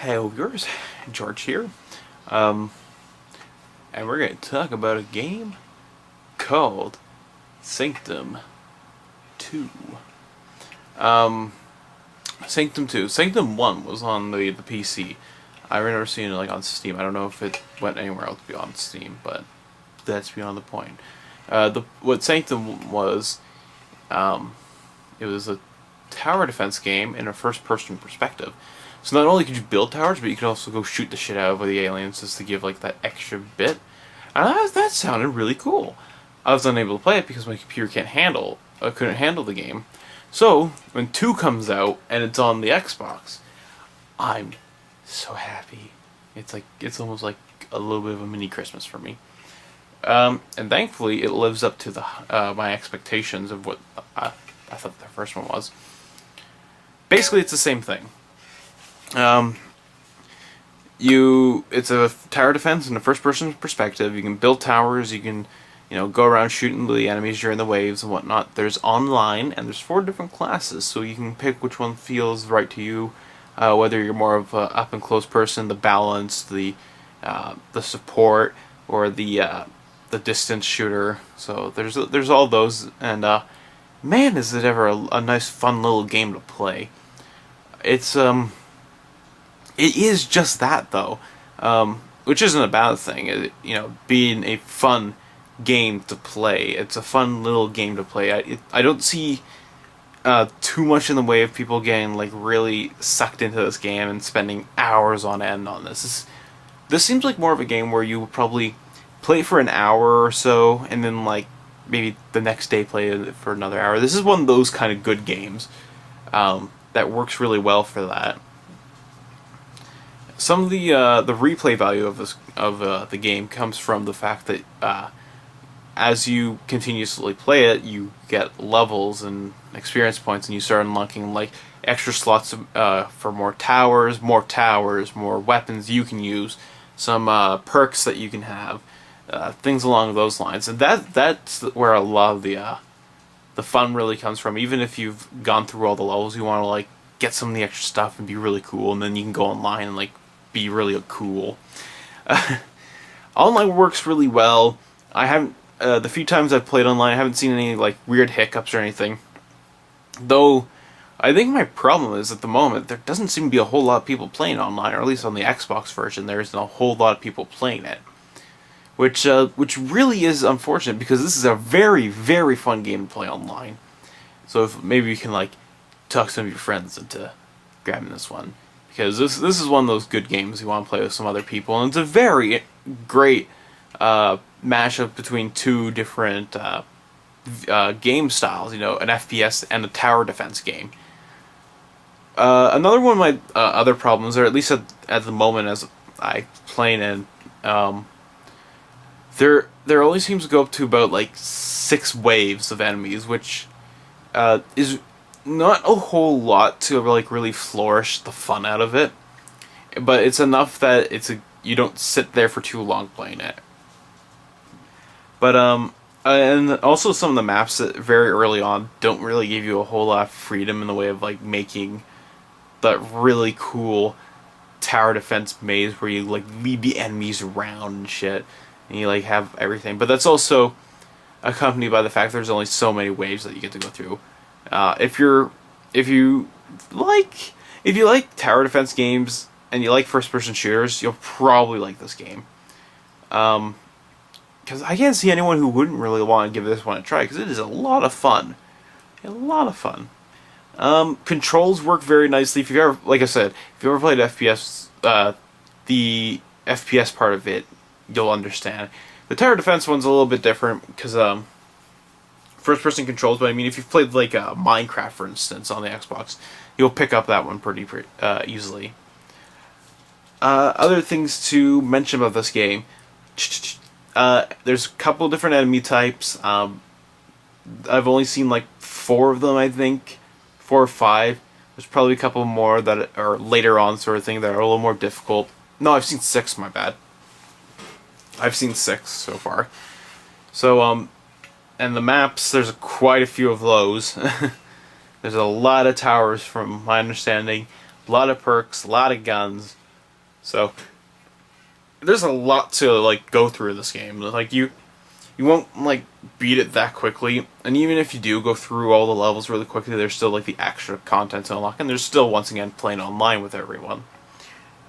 Hello viewers, George here, and we're going to talk about a game called Sanctum 2. Sanctum 2. Sanctum 1 was on the PC. I remember seeing it on Steam. I don't know if it went anywhere else beyond Steam, but that's beyond the point. What Sanctum was, it was a tower defense game in a first-person perspective. So not only could you build towers, but you could also go shoot the shit out of the aliens just to give that extra bit. And that sounded really cool. I was unable to play it because my computer couldn't handle the game. So when 2 comes out and it's on the Xbox, I'm so happy. It's almost like a little bit of a mini Christmas for me. And thankfully it lives up to my expectations of what I thought the first one was. Basically, it's the same thing. It's a tower defense in a first-person perspective. You can build towers. You can, go around shooting the enemies during the waves and whatnot. There's online, and there's 4 different classes, so you can pick which one feels right to you. Whether you're more of a up-and-close person, the balance, the support, or the distance shooter. So there's all those, and man, is it ever a nice, fun little game to play. It is just that, though, which isn't a bad thing. Being a fun game to play. It's a fun little game to play. I don't see too much in the way of people getting really sucked into this game and spending hours on end on this. This seems like more of a game where you would probably play for an hour or so, and then maybe the next day play it for another hour. This is one of those kind of good games that works really well for that. Some of the replay value of the game comes from the fact that as you continuously play it, you get levels and experience points, and you start unlocking extra slots for more towers, more weapons you can use, some perks that you can have, things along those lines, and that's where a lot of the fun really comes from. Even if you've gone through all the levels, you want to get some of the extra stuff and be really cool, and then you can go online and be really cool. Online works really well. I haven't the few times I've played online, I haven't seen any weird hiccups or anything. Though I think my problem is at the moment there doesn't seem to be a whole lot of people playing online, or at least on the Xbox version there isn't a whole lot of people playing it. Which really is unfortunate, because this is a very, very fun game to play online. So if maybe you can talk some of your friends into grabbing this one, because this is one of those good games you want to play with some other people, and it's a very great mashup between 2 different game styles. An FPS and a tower defense game. Another one of my other problems, or at least at the moment as I play it, there only seems to go up to about 6 waves of enemies, which is not a whole lot to really flourish the fun out of it, but it's enough that you don't sit there for too long playing it. But and also some of the maps that very early on don't really give you a whole lot of freedom in the way of making that really cool tower defense maze where you lead the enemies around and shit, and you have everything. But that's also accompanied by the fact there's only so many waves that you get to go through. If you like tower defense games and you like first-person shooters, you'll probably like this game. Because I can't see anyone who wouldn't really want to give this one a try, because it is a lot of fun. A lot of fun. Controls work very nicely. If you ever, like I said, if you ever played FPS, the FPS part of it, you'll understand. The tower defense one's a little bit different because first-person controls. But I mean, if you've played Minecraft, for instance, on the Xbox, you'll pick up that one pretty easily. Other things to mention about this game. There's a couple different enemy types. I've only seen 4 of them, I think. 4 or 5. There's probably a couple more that are later on sort of thing that are a little more difficult. No, I've seen 6, my bad. I've seen 6 so far. So, and the maps, there's quite a few of those. There's a lot of towers from my understanding. A lot of perks, a lot of guns. So there's a lot to like go through this game. Like you won't like beat it that quickly, and even if you do go through all the levels really quickly, there's still like the extra content to unlock, and there's still once again playing online with everyone.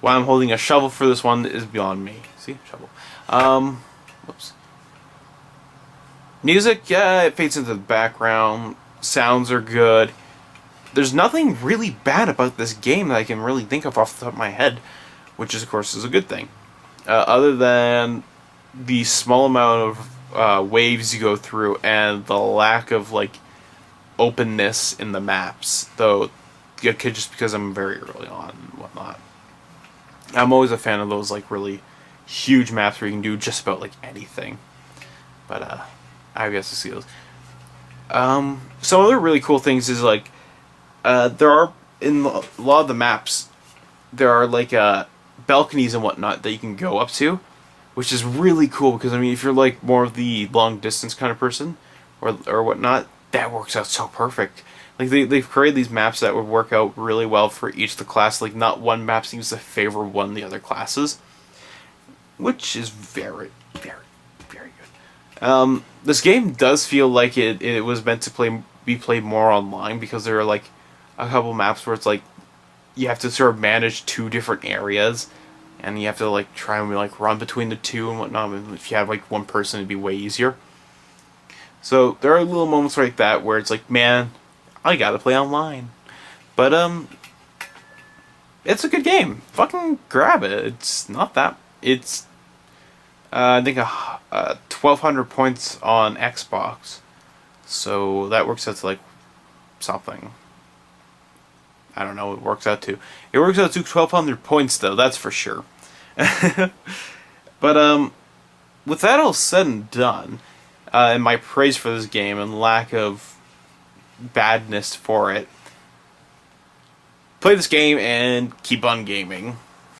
Why I'm holding a shovel for this one is beyond me. See, shovel. Whoops. Music, yeah, it fades into the background. Sounds are good. There's nothing really bad about this game that I can really think of off the top of my head, which is, of course, is a good thing. Other than the small amount of waves you go through and the lack of like openness in the maps, though it could just because I'm very early on and whatnot. I'm always a fan of those like really huge maps where you can do just about like anything. But I guess to see those. Some other really cool things is like there are in a lot of the maps there are like balconies and whatnot that you can go up to, which is really cool because I mean if you're like more of the long distance kind of person or whatnot, that works out so perfect. Like they've created these maps that would work out really well for each of the class. Like not one map seems to favor one of the other classes, which is very, very, very good. This game does feel like it was meant to be played more online because there are like a couple maps where it's like you have to sort of manage two different areas, and you have to like try and like run between the two and whatnot. If you have like one person, it'd be way easier. So there are little moments like that where it's like, man, I gotta play online. But it's a good game. Fucking grab it. It's not that. It's I think 1,200 points on Xbox. So that works out to like something. I don't know what it works out to. It works out to 1,200 points though, that's for sure. But with that all said and done, and my praise for this game and lack of badness for it, play this game and keep on gaming.